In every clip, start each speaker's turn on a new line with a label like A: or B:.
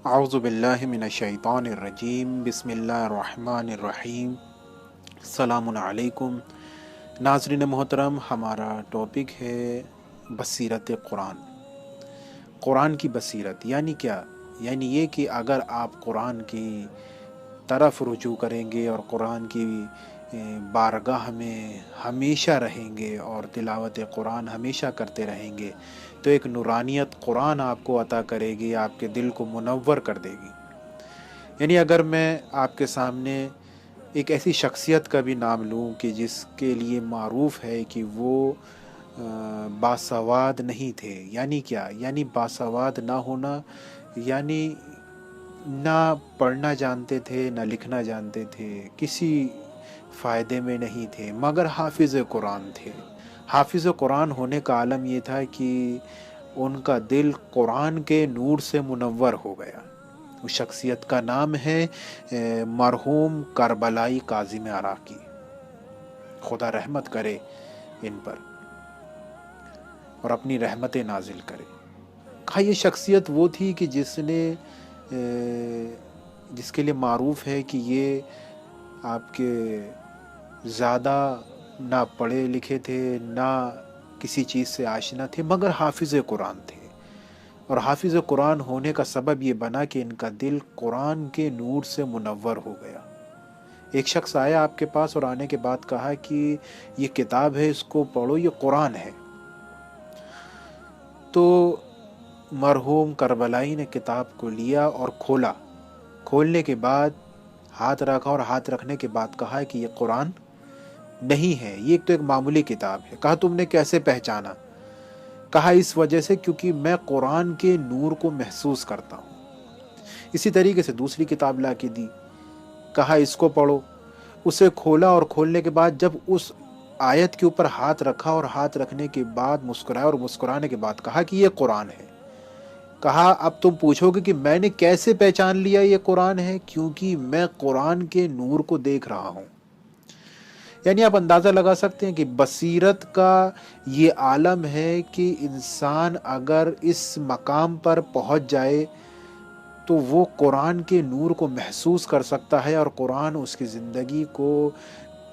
A: اعوذ باللہ من الشیطان الرجیم بسم اللہ الرحمن الرحیم السلام علیکم ناظرین محترم، ہمارا ٹاپک ہے بصیرت قرآن۔ قرآن کی بصیرت یعنی کیا؟ یعنی یہ کہ اگر آپ قرآن کی طرف رجوع کریں گے اور قرآن کی بارگاہ میں ہمیشہ رہیں گے اور تلاوت قرآن ہمیشہ کرتے رہیں گے تو ایک نورانیت قرآن آپ کو عطا کرے گی، آپ کے دل کو منور کر دے گی۔ یعنی اگر میں آپ کے سامنے ایک ایسی شخصیت کا بھی نام لوں کہ جس کے لیے معروف ہے کہ وہ باسواد نہیں تھے، یعنی کیا؟ یعنی باسواد نہ ہونا، یعنی نہ پڑھنا جانتے تھے نہ لکھنا جانتے تھے، کسی فائدے میں نہیں تھے، مگر حافظ قرآن تھے۔ حافظ قرآن ہونے کا عالم یہ تھا کہ ان کا دل قرآن کے نور سے منور ہو گیا۔ اس شخصیت کا نام ہے مرحوم کربلائی کاظم عراقی، خدا رحمت کرے ان پر اور اپنی رحمت نازل کرے۔ کہا یہ شخصیت وہ تھی کہ جس کے لیے معروف ہے کہ یہ آپ کے زیادہ نہ پڑھے لکھے تھے، نہ کسی چیز سے آشنا تھے، مگر حافظ قرآن تھے۔ اور حافظ قرآن ہونے کا سبب یہ بنا کہ ان کا دل قرآن کے نور سے منور ہو گیا۔ ایک شخص آیا آپ کے پاس اور آنے کے بعد کہا کہ یہ کتاب ہے، اس کو پڑھو، یہ قرآن ہے۔ تو مرحوم کربلائی نے کتاب کو لیا اور کھولا۔ کھولنے کے بعد ہاتھ رکھا اور ہاتھ رکھنے کے بعد کہا کہ یہ قرآن نہیں ہے، یہ تو ایک معمولی کتاب ہے۔ کہا تم نے کیسے پہچانا؟ کہا اس وجہ سے کیونکہ میں قرآن کے نور کو محسوس کرتا ہوں۔ اسی طریقے سے دوسری کتاب لا کے دی، کہا اس کو پڑھو۔ اسے کھولا اور کھولنے کے بعد جب اس آیت کے اوپر ہاتھ رکھا اور ہاتھ رکھنے کے بعد مسکرایا اور مسکرانے کے بعد کہا کہ یہ قرآن ہے۔ کہا اب تم پوچھو گے کہ میں نے کیسے پہچان لیا یہ قرآن ہے؟ کیونکہ میں قرآن کے نور کو دیکھ رہا ہوں۔ یعنی آپ اندازہ لگا سکتے ہیں کہ بصیرت کا یہ عالم ہے کہ انسان اگر اس مقام پر پہنچ جائے تو وہ قرآن کے نور کو محسوس کر سکتا ہے، اور قرآن اس کی زندگی کو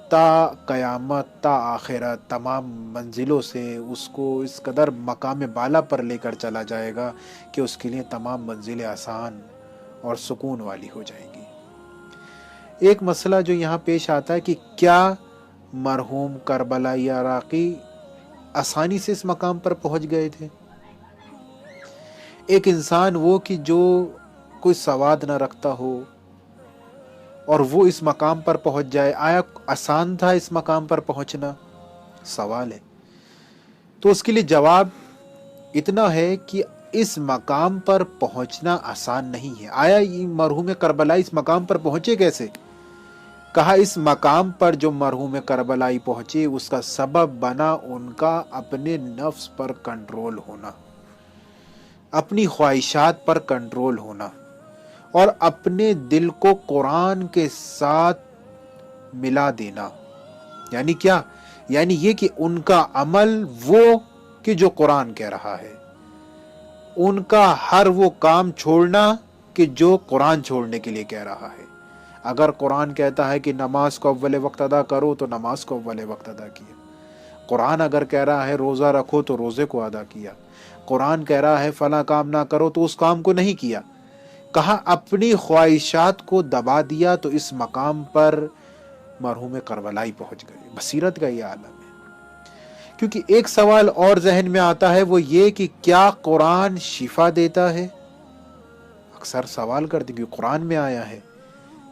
A: تا قیامت تا آخرت تمام منزلوں سے اس کو اس قدر مقام بالا پر لے کر چلا جائے گا کہ اس کے لیے تمام منزلیں آسان اور سکون والی ہو جائیں گی۔ ایک مسئلہ جو یہاں پیش آتا ہے کہ کیا مرحوم کربلائی عراقی آسانی سے اس مقام پر پہنچ گئے تھے؟ ایک انسان وہ کہ جو کوئی سواد نہ رکھتا ہو اور وہ اس مقام پر پہنچ جائے، آیا آسان تھا اس مقام پر پہنچنا؟ سوال ہے۔ تو اس کے لیے جواب اتنا ہے کہ اس مقام پر پہنچنا آسان نہیں ہے۔ آیا یہ مرحوم کربلائی اس مقام پر پہنچے کیسے؟ کہا اس مقام پر جو مرحوم کربلائی پہنچے اس کا سبب بنا ان کا اپنے نفس پر کنٹرول ہونا، اپنی خواہشات پر کنٹرول ہونا، اور اپنے دل کو قرآن کے ساتھ ملا دینا۔ یعنی کیا؟ یعنی یہ کہ ان کا عمل وہ کہ جو قرآن کہہ رہا ہے، ان کا ہر وہ کام چھوڑنا کہ جو قرآن چھوڑنے کے لیے کہہ رہا ہے۔ اگر قرآن کہتا ہے کہ نماز کو اول وقت ادا کرو تو نماز کو اول وقت ادا کیا۔ قرآن اگر کہہ رہا ہے روزہ رکھو تو روزے کو ادا کیا۔ قرآن کہہ رہا ہے فلاں کام نہ کرو تو اس کام کو نہیں کیا۔ کہا اپنی خواہشات کو دبا دیا، تو اس مقام پر مرحوم کربلائی پہنچ گئے۔ بصیرت کا یہ عالم ہے۔ کیونکہ ایک سوال اور ذہن میں آتا ہے، وہ یہ کہ کیا قرآن شفا دیتا ہے؟ اکثر سوال کرتے کہ قرآن میں آیا ہے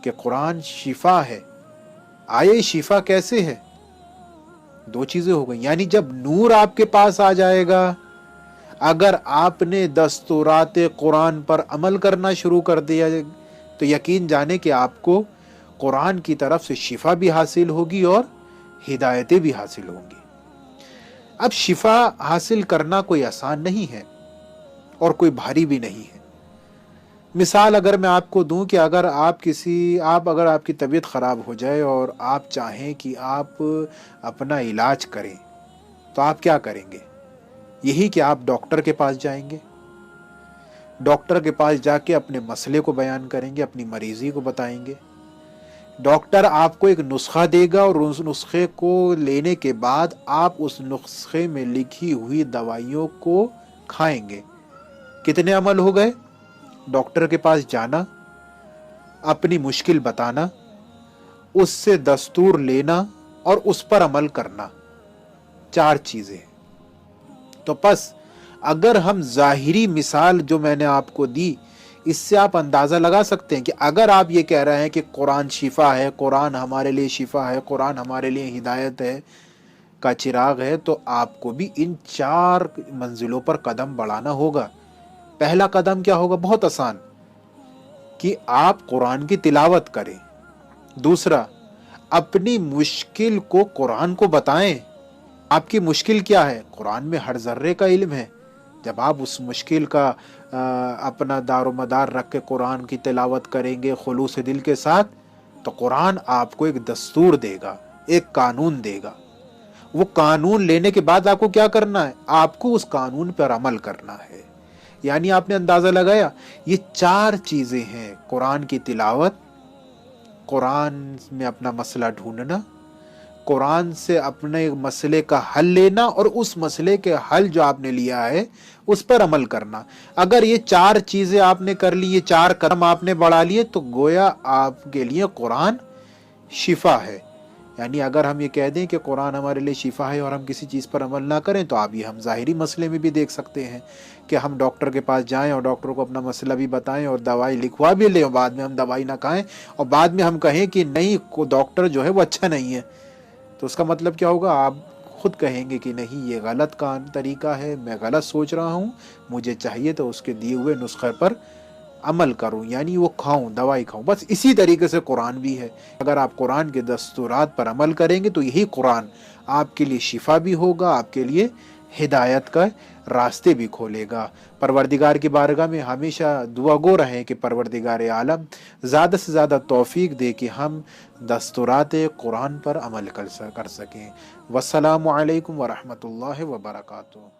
A: کہ قرآن شفا ہے، آئے شفا کیسے ہے؟ دو چیزیں ہو گئی، یعنی جب نور آپ کے پاس آ جائے گا، اگر آپ نے دستورات قرآن پر عمل کرنا شروع کر دیا تو یقین جانے کہ آپ کو قرآن کی طرف سے شفا بھی حاصل ہوگی اور ہدایتیں بھی حاصل ہوں گی۔ اب شفا حاصل کرنا کوئی آسان نہیں ہے اور کوئی بھاری بھی نہیں ہے۔ مثال اگر میں آپ کو دوں کہ اگر آپ کی طبیعت خراب ہو جائے اور آپ چاہیں کہ آپ اپنا علاج کریں تو آپ کیا کریں گے؟ یہی کہ آپ ڈاکٹر کے پاس جائیں گے۔ ڈاکٹر کے پاس جا کے اپنے مسئلے کو بیان کریں گے، اپنی مریضی کو بتائیں گے۔ ڈاکٹر آپ کو ایک نسخہ دے گا اور اس نسخے کو لینے کے بعد آپ اس نسخے میں لکھی ہوئی دوائیوں کو کھائیں گے۔ کتنے عمل ہو گئے؟ ڈاکٹر کے پاس جانا، اپنی مشکل بتانا، اس سے دستور لینا اور اس پر عمل کرنا، 4 چیزیں۔ تو پس اگر ہم ظاہری مثال جو میں نے آپ کو دی، اس سے آپ اندازہ لگا سکتے ہیں کہ اگر آپ یہ کہہ رہے ہیں کہ قرآن شفا ہے، قرآن ہمارے لیے شفا ہے، قرآن ہمارے لیے ہدایت ہے کا چراغ ہے، تو آپ کو بھی ان 4 منزلوں پر قدم بڑھانا ہوگا۔ پہلا قدم کیا ہوگا؟ بہت آسان، کہ آپ قرآن کی تلاوت کریں۔ دوسرا، اپنی مشکل کو قرآن کو بتائیں۔ آپ کی مشکل کیا ہے؟ قرآن میں ہر ذرے کا علم ہے۔ جب آپ اس مشکل کا اپنا دار و مدار رکھ کے قرآن کی تلاوت کریں گے خلوص دل کے ساتھ، تو قرآن آپ کو ایک دستور دے گا، ایک قانون دے گا۔ وہ قانون لینے کے بعد آپ کو کیا کرنا ہے؟ آپ کو اس قانون پر عمل کرنا ہے۔ یعنی آپ نے اندازہ لگایا، یہ 4 چیزیں ہیں: قرآن کی تلاوت، قرآن میں اپنا مسئلہ ڈھونڈنا، قرآن سے اپنے مسئلے کا حل لینا، اور اس مسئلے کے حل جو آپ نے لیا ہے اس پر عمل کرنا۔ اگر یہ 4 چیزیں آپ نے کر لی، یہ 4 قدم آپ نے بڑھا لیے، تو گویا آپ کے لیے قرآن شفا ہے۔ یعنی اگر ہم یہ کہہ دیں کہ قرآن ہمارے لیے شفا ہے اور ہم کسی چیز پر عمل نہ کریں، تو آپ یہ ہم ظاہری مسئلے میں بھی دیکھ سکتے ہیں کہ ہم ڈاکٹر کے پاس جائیں اور ڈاکٹر کو اپنا مسئلہ بھی بتائیں اور دوائی لکھوا بھی لیں، اور بعد میں ہم دوائی نہ کھائیں، اور بعد میں ہم کہیں کہ نہیں ڈاکٹر جو ہے وہ اچھا نہیں ہے، تو اس کا مطلب کیا ہوگا؟ آپ خود کہیں گے کہ نہیں، یہ غلط طریقہ ہے، میں غلط سوچ رہا ہوں، مجھے چاہیے تو اس کے دیے ہوئے نسخے پر عمل کروں، یعنی وہ کھاؤں، دوائی کھاؤں۔ بس اسی طریقے سے قرآن بھی ہے۔ اگر آپ قرآن کے دستورات پر عمل کریں گے تو یہی قرآن آپ کے لیے شفا بھی ہوگا، آپ کے لیے ہدایت کا راستے بھی کھولے گا۔ پروردگار کی بارگاہ میں ہمیشہ دعا گو رہیں کہ پروردگار عالم زیادہ سے زیادہ توفیق دے کہ ہم دستورات قرآن پر عمل کر سکیں۔ والسلام علیکم ورحمۃ اللہ وبرکاتہ۔